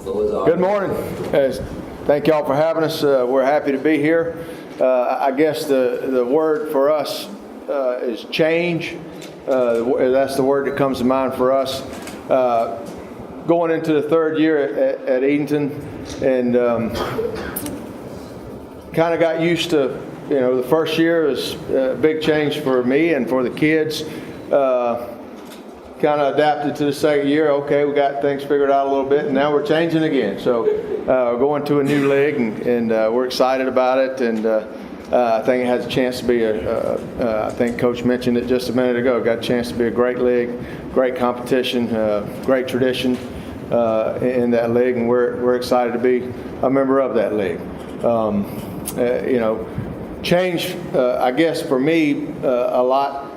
Good morning. Thank y'all for having us. We're happy to be here. I guess the word for us is change. That's the word that comes to mind for us. Going into the third year at Edenton, and kind of got used to, the first year was a big change for me and for the kids. Kind of adapted to the second year. Okay, we got things figured out a little bit, and now we're changing again. So we're going to a new league, and we're excited about it. And I think it has a chance to be I think Coach mentioned it just a minute ago. Got a chance to be a great league, great competition, great tradition in that league, and we're excited to be a member of that league. Change. I guess for me, a lot.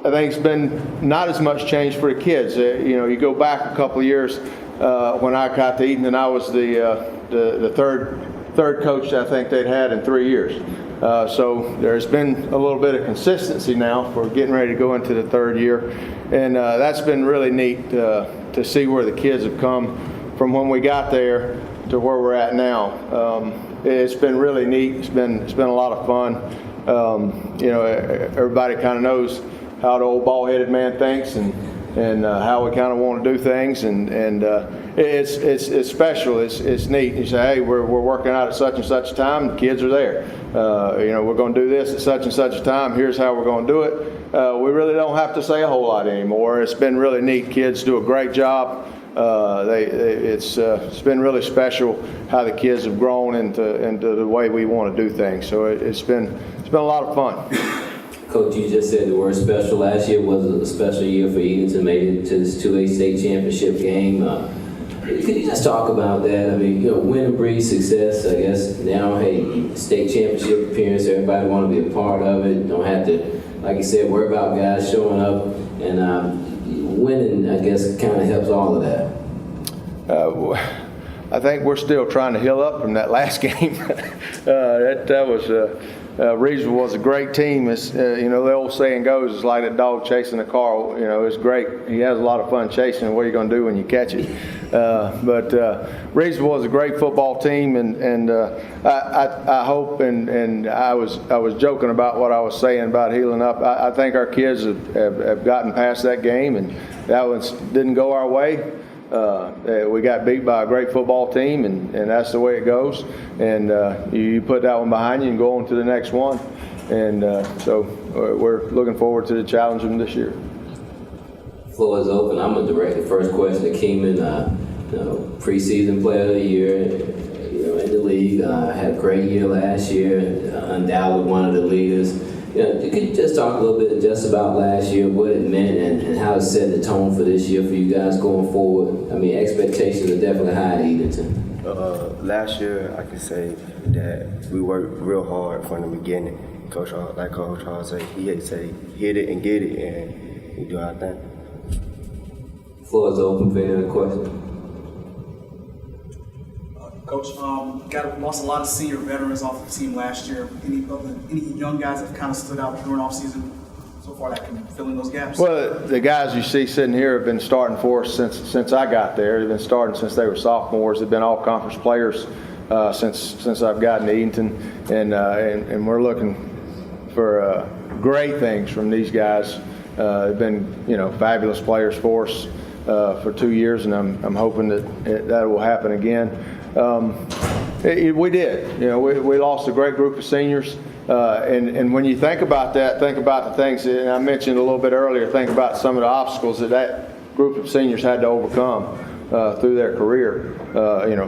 I think it's been not as much change for the kids. You go back a couple of years when I got to Edenton, I was the third coach I think they'd had in 3 years. So there's been a little bit of consistency now for getting ready to go into the third year, and that's been really neat to see where the kids have come from when we got there to where we're at now. It's been really neat. It's been a lot of fun. Everybody kind of knows how the old ball-headed man thinks, and how we kind of want to do things, and it's special. It's neat. You say, hey, we're working out at such and such a time. The kids are there. We're going to do this at such and such a time. Here's how we're going to do it. We really don't have to say a whole lot anymore. It's been really neat. Kids do a great job. It's been really special how the kids have grown into the way we want to do things. So it's been a lot of fun. Coach, you just said the word special. Last year was a special year for Edenton, made it to this 2A state championship game. Could you just talk about that? I mean, win and breeze success. I guess now, hey, state championship appearance, everybody want to be a part of it. Don't have to, like you said, worry about guys showing up, and winning, I guess, kind of helps all of that. I think we're still trying to heal up from that last game. That was. Reedsville was a great team. The old saying goes, it's like a dog chasing a car. It's great. He has a lot of fun chasing. What are you going to do when you catch it? But Reedsville was a great football team, and I hope, and I was joking about what I was saying about healing up. I think our kids have gotten past that game, and that one didn't go our way. We got beat by a great football team, and that's the way it goes. And you put that one behind you and go on to the next one. And so we're looking forward to the challenge of this year. Floor is open. I'm going to direct the first question to Keenan. Preseason player of the year, in the league. Had a great year last year. Undoubtedly one of the leaders. Could you just talk a little bit just about last year, what it meant, and how it set the tone for this year for you guys going forward? I mean, expectations are definitely high at Edenton. Last year, I can say that we worked real hard from the beginning. Coach Hall said, he say, hit it and get it, and we do our thing. Floor is open for any other questions. Coach, lost a lot of senior veterans off the team last year. Any young guys that kind of stood out during off-season so far that can fill in those gaps? Well, the guys you see sitting here have been starting for us since I got there. They've been starting since they were sophomores. They've been all conference players since I've gotten to Edenton, and we're looking for great things from these guys. They've been fabulous players for us for 2 years, and I'm hoping that will happen again. We did. We lost a great group of seniors, and when you think about that, think about the things that I mentioned a little bit earlier. Think about some of the obstacles that group of seniors had to overcome through their career.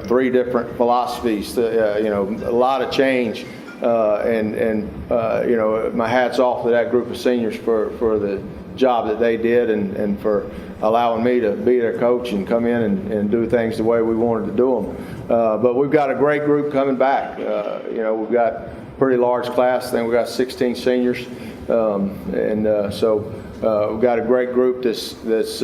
3 different philosophies. A lot of change, and my hat's off to that group of seniors for the job that they did, and for allowing me to be their coach and come in and do things the way we wanted to do them. But we've got a great group coming back. We've got a pretty large class. I think we've got 16 seniors, so we've got a great group that's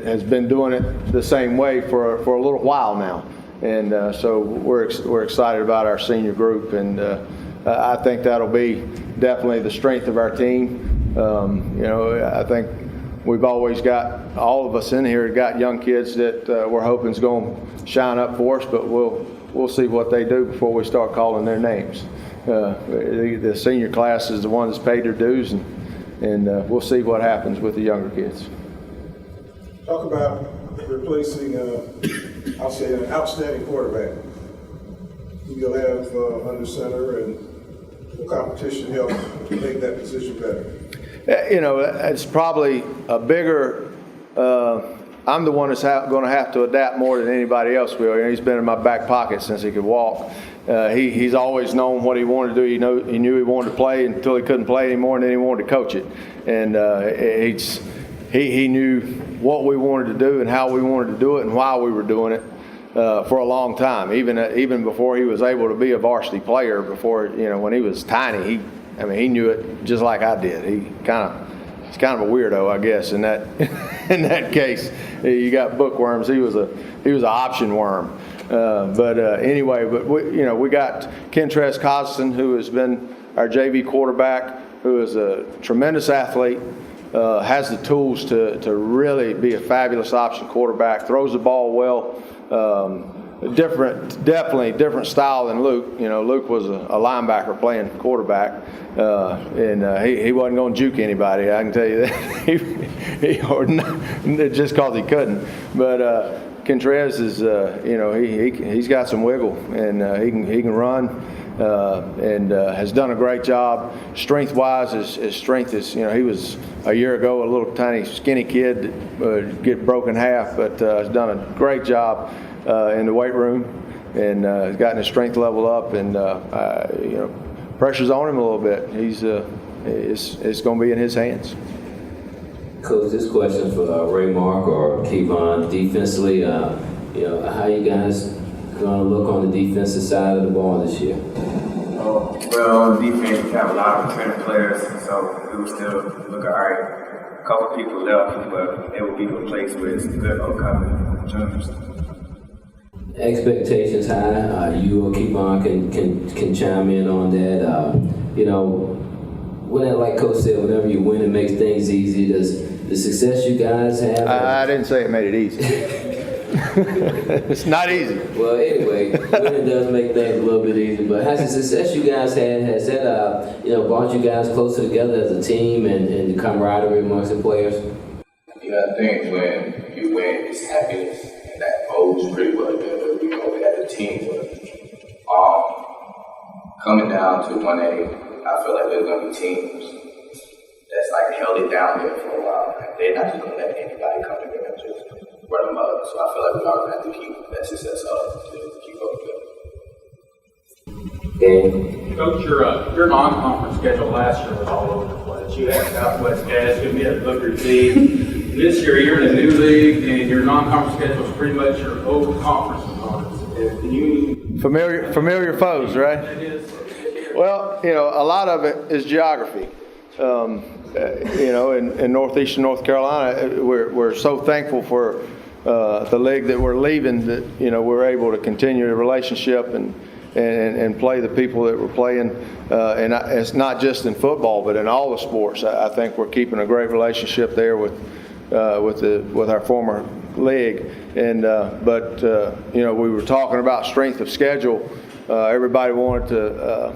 has been doing it the same way for a little while now, and so we're excited about our senior group, and I think that'll be definitely the strength of our team. I think we've always got, all of us in here got young kids that we're hoping is going to shine up for us, but we'll see what they do before we start calling their names. The senior class is the one that's paid their dues, and we'll see what happens with the younger kids. Talk about replacing, I'll say, an outstanding quarterback who you'll have under center, and the competition help make that position better. You know, it's probably a bigger, I'm the one that's going to have to adapt more than anybody else will. You know, he's been in my back pocket since he could walk. He's always known what he wanted to do. He knew he wanted to play until he couldn't play anymore, and then he wanted to coach it. And he knew what we wanted to do and how we wanted to do it and why we were doing it for a long time. Even before he was able to be a varsity player, before, you know, when he was tiny, he knew it just like I did. He's kind of a weirdo, I guess. In that case, you got bookworms. He was an option worm. Anyway, we got Kentrez Costin, who has been our JV quarterback, who is a tremendous athlete, has the tools to really be a fabulous option quarterback, throws the ball well. Definitely different style than Luke. You know, Luke was a linebacker playing quarterback, and he wasn't going to juke anybody. I can tell you that. Or not, just because he couldn't. But Kentrez is, he's got some wiggle, and he can run, and has done a great job. Strength-wise, his strength is, he was a year ago a little tiny skinny kid that get broken half, but has done a great job in the weight room, and has gotten his strength level up, and pressure's on him a little bit. It's going to be in his hands. Coach, this question for Ray Mark or Kevon. Defensively, how you guys going to look on the defensive side of the ball this year? Well, on defense, we have a lot of returning players, so we will still look all right. A couple people left, but they will be replaced with some good upcoming juniors. Expectations high. You or Kevon can chime in on that. Like Coach said, whenever you win, it makes things easy. Does the success you guys have? I didn't say it made it easy. It's not easy. Well, anyway, winning does make things a little bit easier. But has the success you guys had, has that brought you guys closer together as a team and the camaraderie amongst the players? I think when you win, it's happiness, and that bodes pretty well together. We had the team, but coming down to 1A, I feel like there's going to be teams that's like held it down there for a while. And they're not just going to let anybody come in there and just run them up. So I feel like we are going to have to keep that success up to keep up with it. Coach, your non-conference schedule last year was all over the place. You had Southwest Gas, you had Booker T. This year you're in a new league, and your non-conference schedule is pretty much your old conference opponents. Can you Familiar foes, right? It is. Well, a lot of it is geography. In northeastern North Carolina, we're so thankful for the league that we're leaving that, we're able to continue the relationship and play the people that we're playing. And it's not just in football, but in all the sports. I think we're keeping a great relationship there with our former league. And we were talking about strength of schedule. Everybody wanted to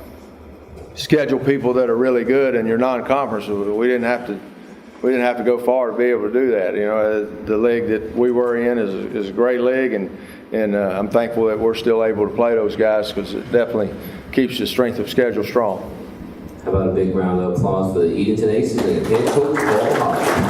schedule people that are really good in your non-conference. We didn't have to go far to be able to do that. The league that we were in is a great league, and I'm thankful that we're still able to play those guys, because it definitely keeps the strength of schedule strong. How about a big round of applause for the Edenton Aces and head coach Paul Hart?